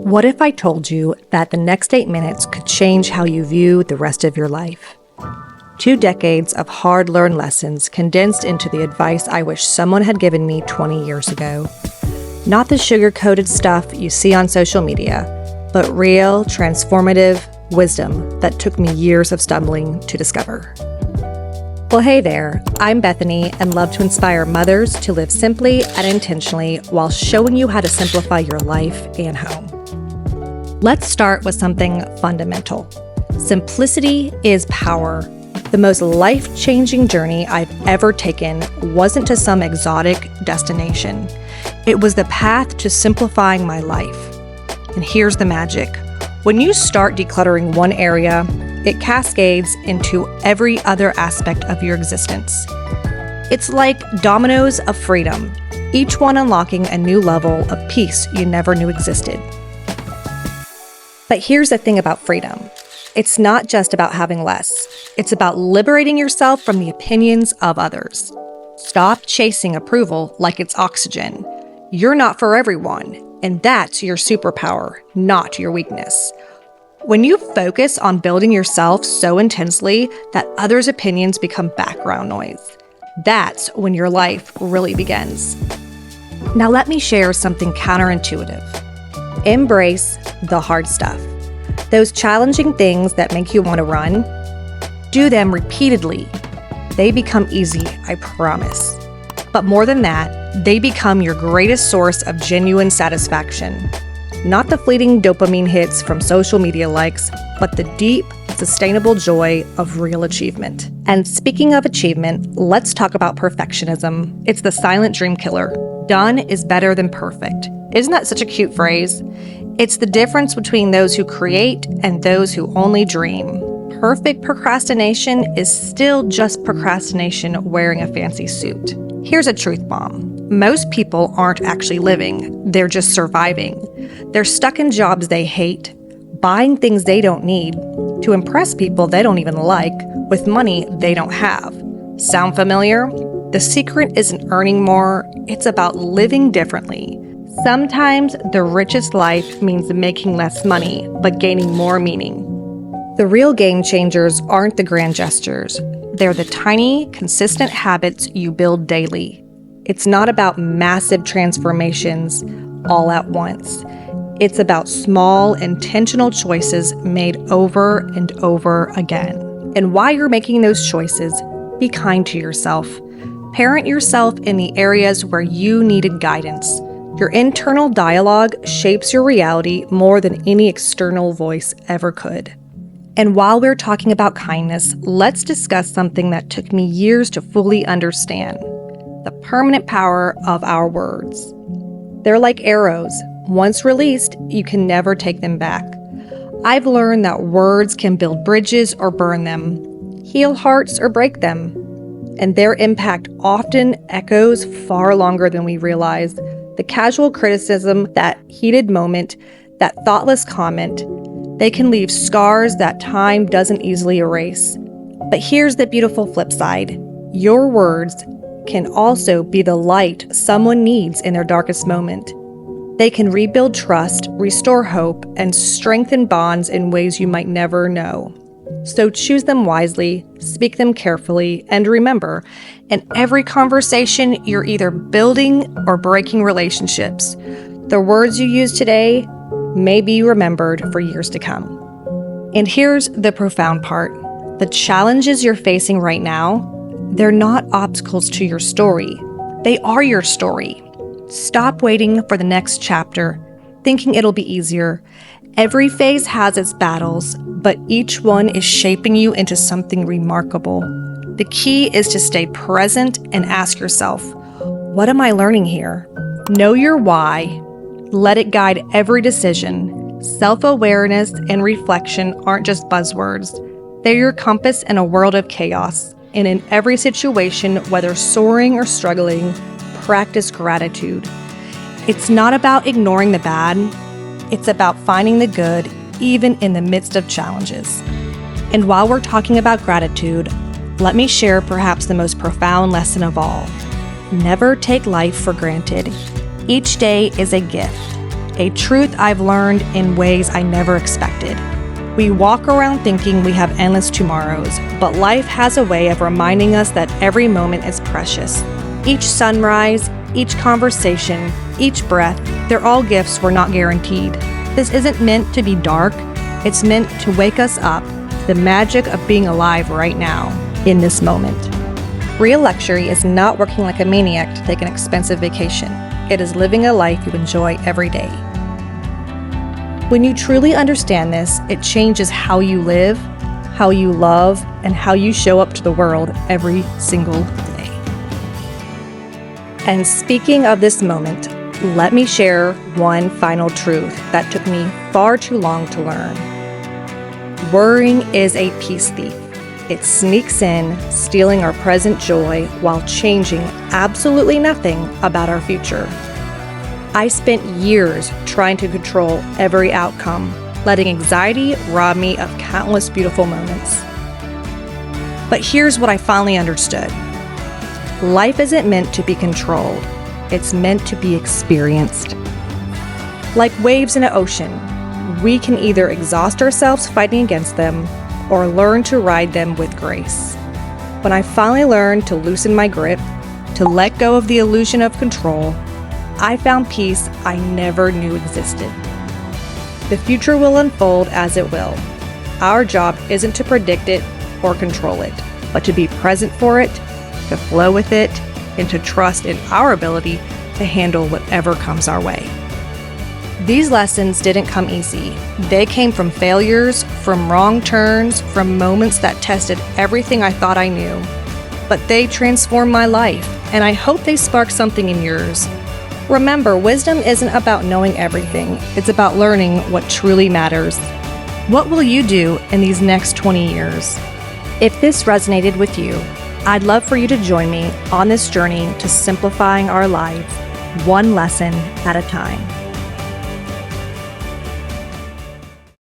What if I told you that the next 8 minutes could change how you view the rest of your life? 2 decades of hard-learned lessons condensed into the advice I wish someone had given me 20 years ago. Not the sugar-coated stuff you see on social media, but real, transformative wisdom that took me years of stumbling to discover. Well, hey there, I'm Bethany and love to inspire mothers to live simply and intentionally while showing you how to simplify your life and home. Let's start with something fundamental. Simplicity is power. The most life-changing journey I've ever taken wasn't to some exotic destination. It was the path to simplifying my life. And here's the magic. When you start decluttering one area, it cascades into every other aspect of your existence. It's like dominoes of freedom, each one unlocking a new level of peace you never knew existed. But here's the thing about freedom. It's not just about having less. It's about liberating yourself from the opinions of others. Stop chasing approval like it's oxygen. You're not for everyone, and that's your superpower, not your weakness. When you focus on building yourself so intensely that others' opinions become background noise, that's when your life really begins. Now let me share something counterintuitive. Embrace the hard stuff. Those challenging things that make you want to run, do them repeatedly. They become easy, I promise. But more than that, they become your greatest source of genuine satisfaction. Not the fleeting dopamine hits from social media likes, but the deep, sustainable joy of real achievement. And speaking of achievement, let's talk about perfectionism. It's the silent dream killer. Done is better than perfect. Isn't that such a cute phrase? It's the difference between those who create and those who only dream. Perfect procrastination is still just procrastination wearing a fancy suit. Here's a truth bomb. Most people aren't actually living. They're just surviving. They're stuck in jobs they hate, buying things they don't need, to impress people they don't even like, with money they don't have. Sound familiar? The secret isn't earning more, it's about living differently. Sometimes the richest life means making less money, but gaining more meaning. The real game changers aren't the grand gestures. They're the tiny, consistent habits you build daily. It's not about massive transformations all at once. It's about small, intentional choices made over and over again. And while you're making those choices, be kind to yourself. Parent yourself in the areas where you needed guidance. Your internal dialogue shapes your reality more than any external voice ever could. And while we're talking about kindness, let's discuss something that took me years to fully understand: the permanent power of our words. They're like arrows. Once released, you can never take them back. I've learned that words can build bridges or burn them, heal hearts or break them, and their impact often echoes far longer than we realize. The casual criticism, that heated moment, that thoughtless comment, they can leave scars that time doesn't easily erase. But here's the beautiful flip side. Your words can also be the light someone needs in their darkest moment. They can rebuild trust, restore hope, and strengthen bonds in ways you might never know. So choose them wisely, speak them carefully, and remember, in every conversation, you're either building or breaking relationships. The words you use today may be remembered for years to come. And here's the profound part. The challenges you're facing right now, they're not obstacles to your story. They are your story. Stop waiting for the next chapter, thinking it'll be easier. Every phase has its battles, but each one is shaping you into something remarkable. The key is to stay present and ask yourself, what am I learning here? Know your why. Let it guide every decision. Self-awareness and reflection aren't just buzzwords. They're your compass in a world of chaos. And in every situation, whether soaring or struggling, practice gratitude. It's not about ignoring the bad. It's about finding the good, even in the midst of challenges. And while we're talking about gratitude, let me share perhaps the most profound lesson of all. Never take life for granted. Each day is a gift. a truth I've learned in ways I never expected. We walk around thinking we have endless tomorrows, but life has a way of reminding us that every moment is precious. Each sunrise, each conversation, each breath, they're all gifts we're not guaranteed. This isn't meant to be dark, it's meant to wake us up to the magic of being alive right now, in this moment. Real luxury is not working like a maniac to take an expensive vacation. It is living a life you enjoy every day. When you truly understand this, it changes how you live, how you love, and how you show up to the world every single day. And speaking of this moment, let me share one final truth that took me far too long to learn. Worrying is a peace thief. It sneaks in, stealing our present joy while changing absolutely nothing about our future. I spent years trying to control every outcome, letting anxiety rob me of countless beautiful moments. But here's what I finally understood. Life isn't meant to be controlled. It's meant to be experienced. Like waves in an ocean, we can either exhaust ourselves fighting against them or learn to ride them with grace. When I finally learned to loosen my grip, to let go of the illusion of control, I found peace I never knew existed. The future will unfold as it will. Our job isn't to predict it or control it, but to be present for it, to flow with it, and to trust in our ability to handle whatever comes our way. These lessons didn't come easy. They came from failures, from wrong turns, from moments that tested everything I thought I knew. But they transformed my life, and I hope they spark something in yours. Remember, wisdom isn't about knowing everything. It's about learning what truly matters. What will you do in these next 20 years? If this resonated with you, I'd love for you to join me on this journey to simplifying our lives, one lesson at a time.